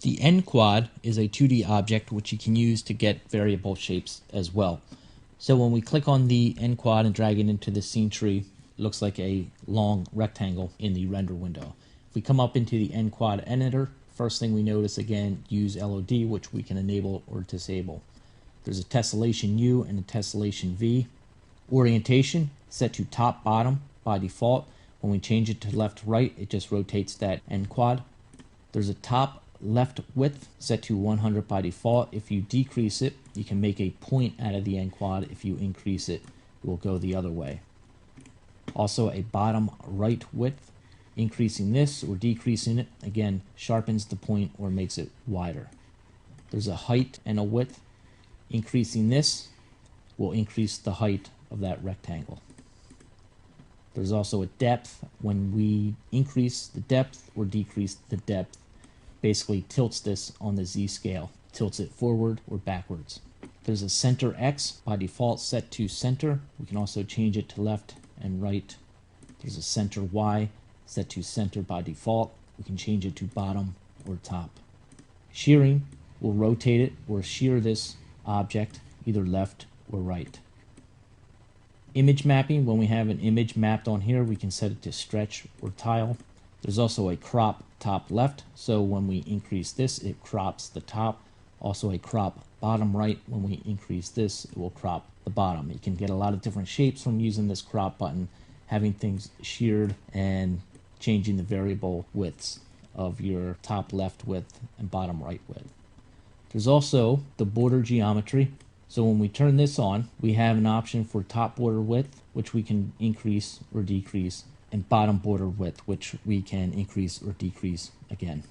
The NQuad is a 2D object which you can use to get variable shapes as well. So when we click on the NQuad and drag it into the scene tree, it looks like a long rectangle in the render window. If we come up into the NQuad editor, first thing we notice again, use LOD, which we can enable or disable. There's a tessellation U and a tessellation V. Orientation set to top bottom by default. When we change it to left right, it just rotates that NQuad. There's a top left width set to 100 by default. If you decrease it, you can make a point out of the NQuad. If you increase it, it will go the other way. Also a bottom right width. Increasing this or decreasing it, again, sharpens the point or makes it wider. There's a height and a width. Increasing this will increase the height of that rectangle. There's also a depth. When we increase the depth or decrease the depth, basically tilts this on the Z scale, tilts it forward or backwards. There's a center X by default set to center. We can also change it to left and right. There's a center Y set to center by default. We can change it to bottom or top. Shearing will rotate it or shear this object either left or right. Image mapping, when we have an image mapped on here, we can set it to stretch or tile. There's also a crop top left, so when we increase this, it crops the top. Also a crop bottom right, when we increase this, it will crop the bottom. You can get a lot of different shapes from using this crop button, having things sheared and changing the variable widths of your top left width and bottom right width. There's also the border geometry. So when we turn this on, we have an option for top border width, which we can increase or decrease, and bottom border width, which we can increase or decrease again.